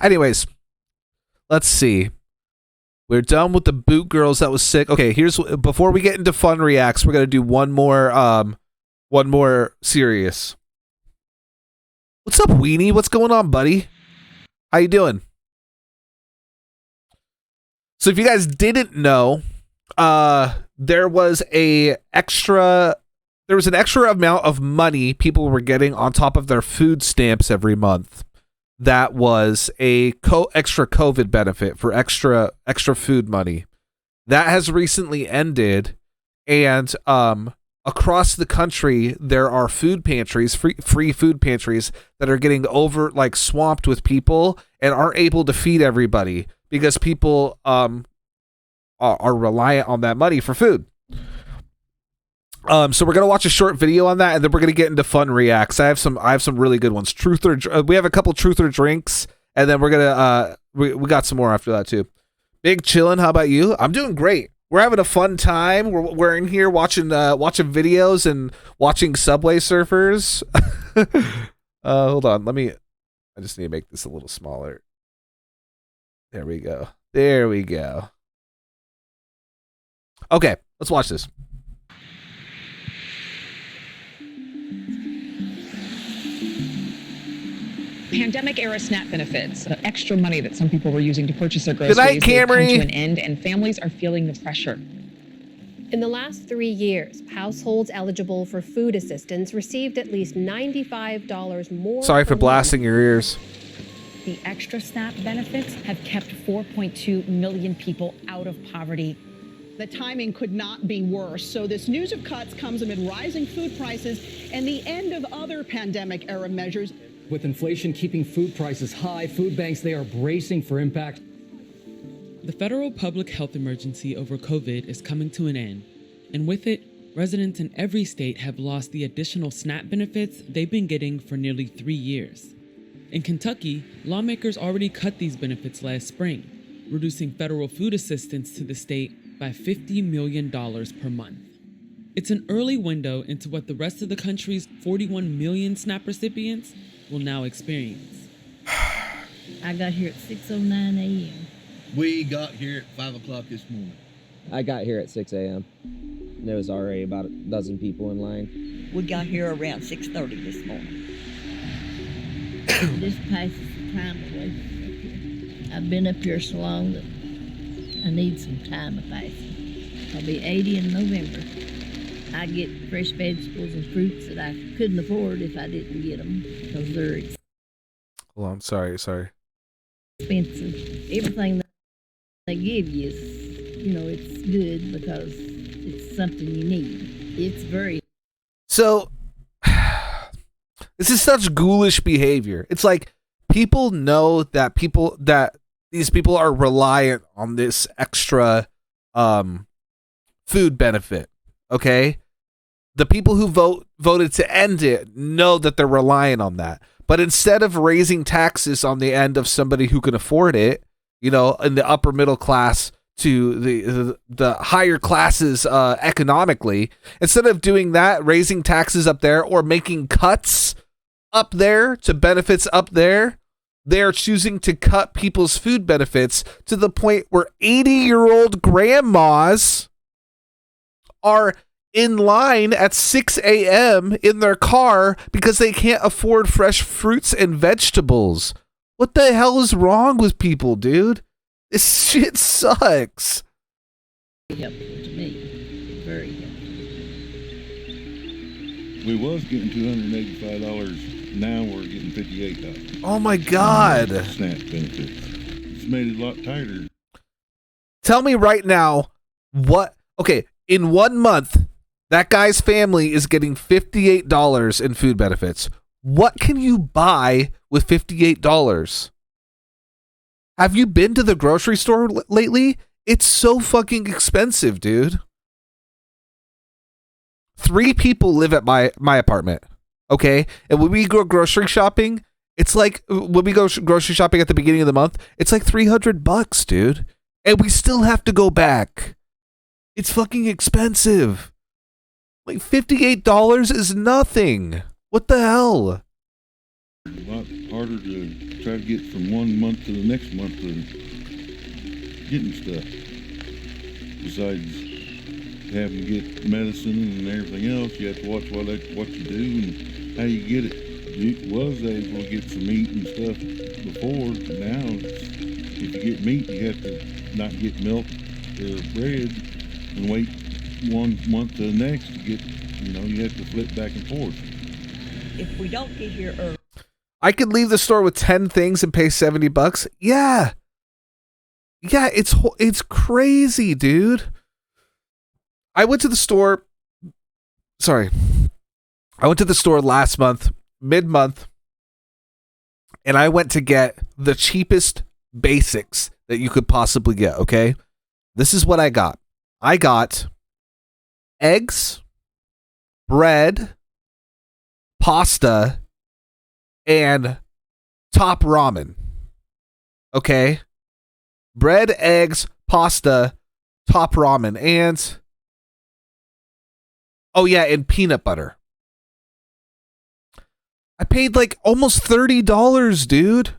Anyways, let's see. We're done with the boot girls that was sick. Okay, here's before we get into fun reacts, we're gonna do one more serious. What's up, Weenie? What's going on, buddy? How you doing? So if you guys didn't know, there was an extra amount of money people were getting on top of their food stamps every month. That was a extra COVID benefit for extra food money. That has recently ended, and across the country there are food pantries, free food pantries that are getting swamped with people and aren't able to feed everybody because people are reliant on that money for food. So we're gonna watch a short video on that, and then we're gonna get into fun reacts. I have some really good ones. We have a couple truth or drinks, and then we're gonna we got some more after that too. Big chillin'. How about you? I'm doing great. We're having a fun time. We're in here watching videos and watching Subway Surfers. Hold on. I just need to make this a little smaller. There we go. Okay, let's watch this. Pandemic-era SNAP benefits, the extra money that some people were using to purchase their groceries, Good night, Camry. come to an end, and families are feeling the pressure. In the last 3 years, households eligible for food assistance received at least $95 more. Sorry for blasting your ears. The extra SNAP benefits have kept 4.2 million people out of poverty. The timing could not be worse. So this news of cuts comes amid rising food prices and the end of other pandemic-era measures. With inflation keeping food prices high, food banks, they are bracing for impact. The federal public health emergency over COVID is coming to an end, and with it, residents in every state have lost the additional SNAP benefits they've been getting for nearly 3 years. In Kentucky, lawmakers already cut these benefits last spring, reducing federal food assistance to the state by $50 million per month. It's an early window into what the rest of the country's 41 million SNAP recipients will now experience. I got here at 6:09 a.m. We got here at 5 o'clock this morning. I got here at 6 a.m. There was already about a dozen people in line. We got here around 6:30 this morning. This passes the time away from up here. I've been up here so long that I need some time passing. I'll be 80 in November. I get fresh vegetables and fruits that I couldn't afford if I didn't get them because they're Hold on, sorry. expensive. Everything that they give you is, it's good because it's something you need. It's very... So, this is such ghoulish behavior. It's like people know that these people are reliant on this extra food benefit, okay? The people who voted to end it know that they're relying on that. But instead of raising taxes on the end of somebody who can afford it, in the upper middle class to the higher classes economically, instead of doing that, raising taxes up there or making cuts up there to benefits up there, they're choosing to cut people's food benefits to the point where 80-year-old grandmas are in line at 6 a.m. in their car because they can't afford fresh fruits and vegetables. What the hell is wrong with people, dude? This shit sucks. helpful to me. Very helpful. We was getting $285. Now we're getting $58. Oh my God. SNAP benefits. It's made it a lot tighter. Tell me right now in 1 month, that guy's family is getting $58 in food benefits. What can you buy with $58? Have you been to the grocery store lately? It's so fucking expensive, dude. 3 people live at my apartment, okay? And when we go grocery shopping, it's like, when we go grocery shopping at the beginning of the month, it's like $300, dude. And we still have to go back. It's fucking expensive. Like $58 is nothing. What the hell? A lot lot harder to try to get from one month to the next month to getting stuff. Besides having to get medicine and everything else, you have to watch what you do and how you get it. You was able to get some meat and stuff before. Now, if you get meat, you have to not get milk or bread and wait 1 month to the next to get, you have to flip back and forth. If we don't get here early. I could leave the store with 10 things and pay $70. Yeah. Yeah, it's crazy, dude. I went to the store last month, mid-month, and I went to get the cheapest basics that you could possibly get, okay? This is what I got. I got eggs, bread, pasta, and top ramen. Okay? Bread, eggs, pasta, top ramen, and and peanut butter. I paid like almost $30, dude.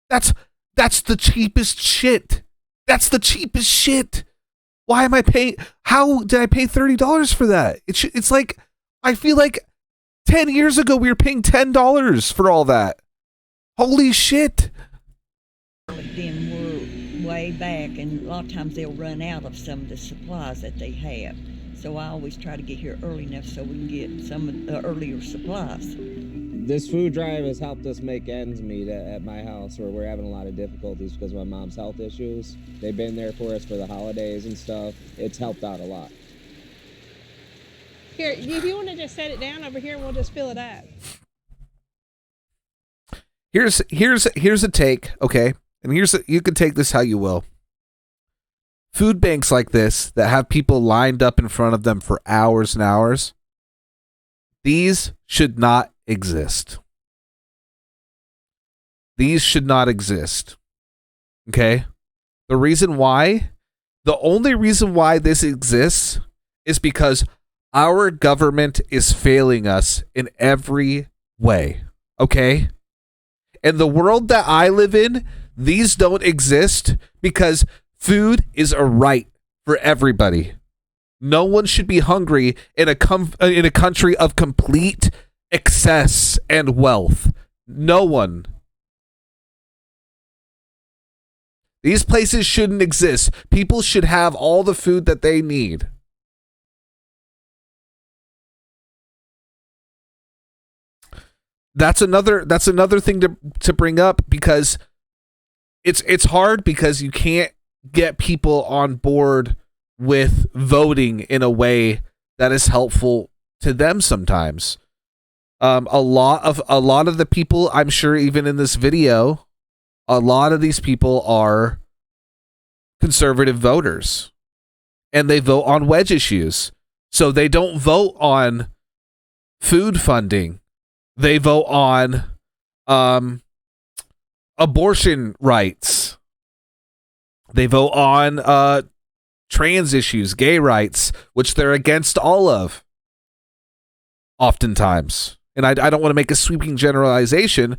That's the cheapest shit. That's the cheapest shit. Why am I paying? How did I pay $30 for that? It's like, I feel like 10 years ago we were paying $10 for all that. Holy shit. Then we're way back, and a lot of times they'll run out of some of the supplies that they have. So I always try to get here early enough so we can get some of the earlier supplies. This food drive has helped us make ends meet at my house, where we're having a lot of difficulties because of my mom's health issues. They've been there for us for the holidays and stuff. It's helped out a lot. Here, if you want to just set it down over here, we'll just fill it up. Here's a take, okay? And you can take this how you will. Food banks like this that have people lined up in front of them for hours and hours, these should not exist. These should not exist. Okay? The only reason why this exists is because our government is failing us in every way. Okay? And the world that I live in, these don't exist because food is a right for everybody. No one should be hungry in a country of complete excess and wealth. No one. These places shouldn't exist. People should have all the food that they need. That's another thing to bring up, because it's hard because you can't get people on board with voting in a way that is helpful to them sometimes. A lot of the people, I'm sure even in this video, a lot of these people are conservative voters, and they vote on wedge issues. So they don't vote on food funding. They vote on abortion rights. They vote on trans issues, gay rights, which they're against all of, oftentimes. And I don't want to make a sweeping generalization,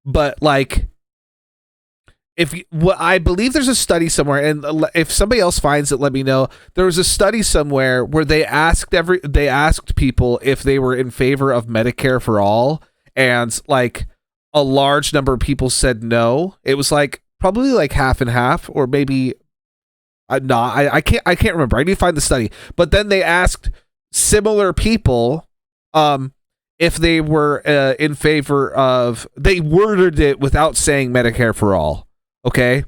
but like, I believe there's a study somewhere, and if somebody else finds it, let me know. There was a study somewhere where they asked people if they were in favor of Medicare for all, and like a large number of people said no. It was like probably like half and half, or maybe not. I can't remember. I need to find the study. But then they asked similar people if they were in favor of. They worded it without saying Medicare for all. Okay,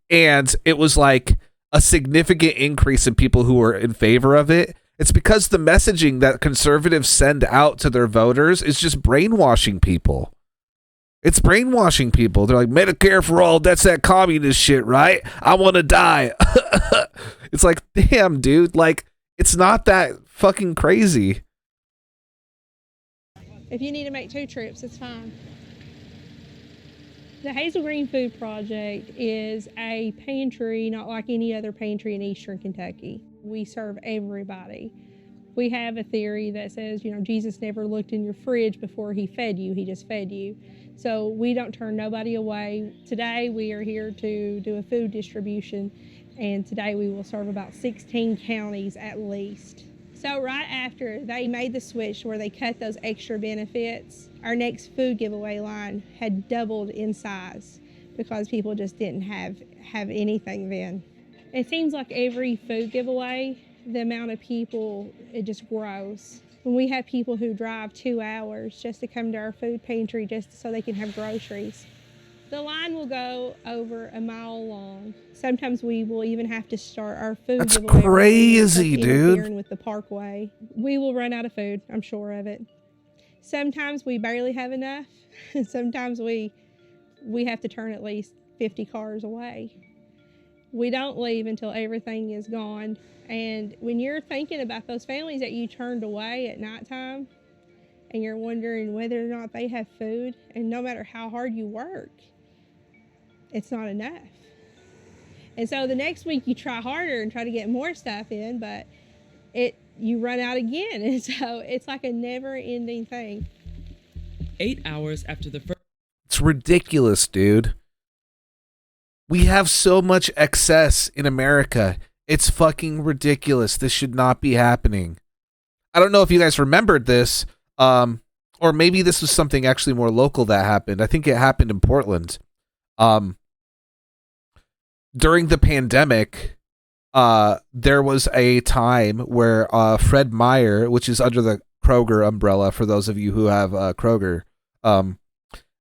and it was like a significant increase in people who were in favor of it. It's because the messaging that conservatives send out to their voters is just brainwashing people. It's brainwashing people. They're like, Medicare for all, that's that communist shit, right? I want to die. It's like, damn, dude. Like, it's not that fucking crazy. If you need to make 2 trips, it's fine. The Hazel Green Food Project is a pantry not like any other pantry in Eastern Kentucky. We serve everybody. We have a theory that says, Jesus never looked in your fridge before he fed you. He just fed you. So we don't turn nobody away. Today we are here to do a food distribution, and today we will serve about 16 counties at least. So right after they made the switch where they cut those extra benefits, our next food giveaway line had doubled in size because people just didn't have anything then. It seems like every food giveaway, the amount of people, it just grows. When we have people who drive 2 hours just to come to our food pantry just so they can have groceries. The line will go over a mile long. Sometimes we will even have to start our food That's giveaway crazy, dude. interfering with the parkway. We will run out of food, I'm sure of it. Sometimes we barely have enough. Sometimes we have to turn at least 50 cars away. We don't leave until everything is gone. And when you're thinking about those families that you turned away at nighttime, and you're wondering whether or not they have food, and no matter how hard you work, it's not enough. And so the next week you try harder and try to get more stuff in, but you run out again. And so it's like a never-ending thing. 8 hours after the first... It's ridiculous, dude. We have so much excess in America. It's fucking ridiculous. This should not be happening. I don't know if you guys remembered this, or maybe this was something actually more local that happened. I think it happened in Portland. During the pandemic, there was a time where Fred Meyer, which is under the Kroger umbrella, for those of you who have Kroger,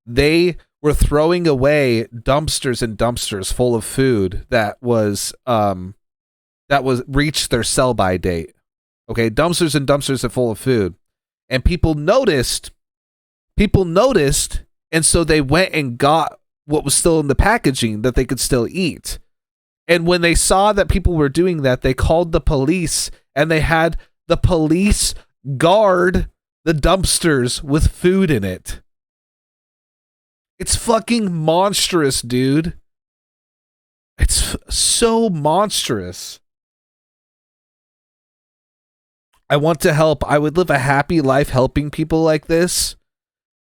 they were throwing away dumpsters and dumpsters full of food that was reached their sell-by date. Okay, dumpsters and dumpsters are full of food. And people noticed, and so they went and got what was still in the packaging that they could still eat. And when they saw that people were doing that, they called the police, and they had the police guard the dumpsters with food in it. It's fucking monstrous, dude. It's so monstrous. I want to help. I would live a happy life helping people like this.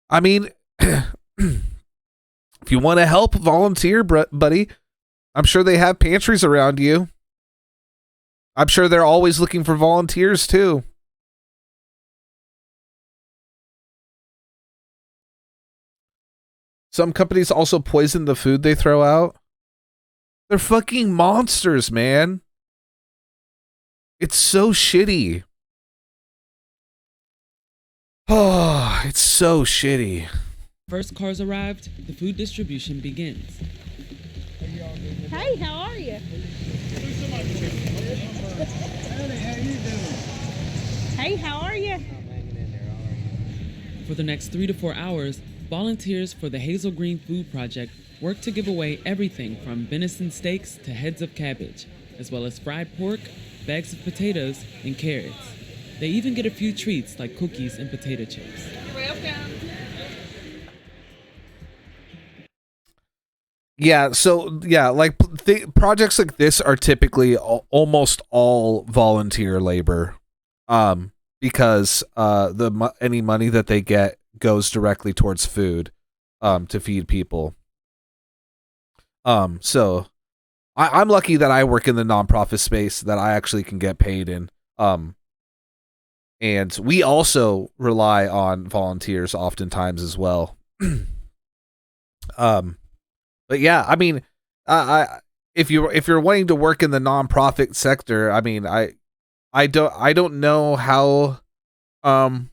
I mean, if you want to help, volunteer, buddy. I'm sure they have pantries around you. I'm sure they're always looking for volunteers, too. Some companies also poison the food they throw out. They're fucking monsters, man. It's so shitty. Oh, it's so shitty. First cars arrived, the food distribution begins. Hey, how are you? Hey, how are you? For the next 3 to 4 hours, volunteers for the Hazel Green Food Project work to give away everything from venison steaks to heads of cabbage, as well as fried pork, bags of potatoes, and carrots. They even get a few treats like cookies and potato chips. You're welcome. Yeah, so yeah, like projects like this are typically almost all volunteer labor, because any money that they get goes directly towards food, to feed people. So I'm lucky that I work in the nonprofit space that I actually can get paid in. And we also rely on volunteers oftentimes as well. But yeah, I mean, if you're wanting to work in the nonprofit sector, I mean, I don't know how to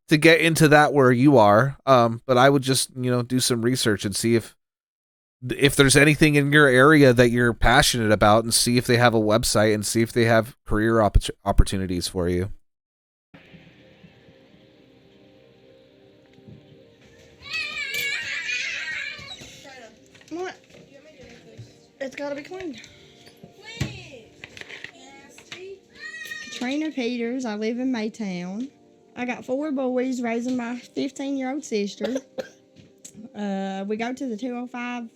get into that where you are. But I would just, do some research and see if there's anything in your area that you're passionate about, and see if they have a website, and see if they have career opportunities for you. What? It's gotta be cleaned. Katrina Peters. I live in Maytown. I got 4 boys raising my 15-year-old sister. We go to the 205,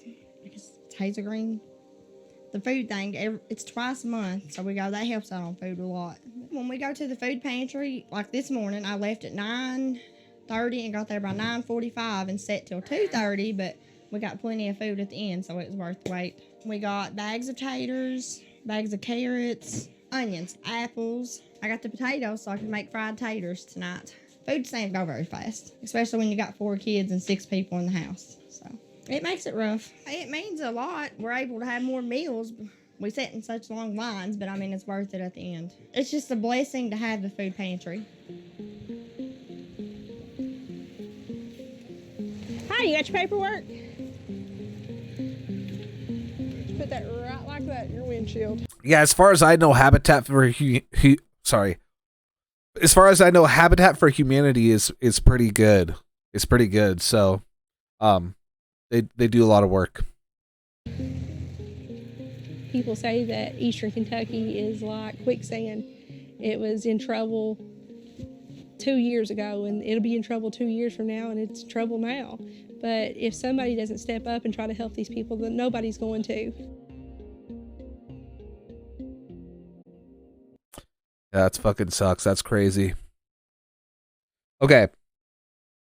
I guess it's Hazel Green the food thing, it's twice a month, so that helps out on food a lot. When we go to the food pantry, like this morning, I left at 9:30 and got there by 9:45 and sat till 2:30, but we got plenty of food at the end, so it was worth the wait. We got bags of taters, bags of carrots, onions, apples. I got the potatoes so I can make fried taters tonight. Food stamps go very fast, especially when you got 4 kids and 6 people in the house, so it makes it rough. It means a lot. We're able to have more meals. We sit in such long lines, but I mean, it's worth it at the end. It's just a blessing to have the food pantry. Hi, you got your paperwork? Put that right like that in your windshield. Yeah, as far as I know, Habitat for As far as I know, Habitat for Humanity is pretty good. It's pretty good. So, they do a lot of work. People say that Eastern Kentucky is like quicksand. It was in trouble 2 years ago, and it'll be in trouble 2 years from now, and it's trouble now. But if somebody doesn't step up and try to help these people, then nobody's going to. Yeah, that fucking sucks. That's crazy. Okay.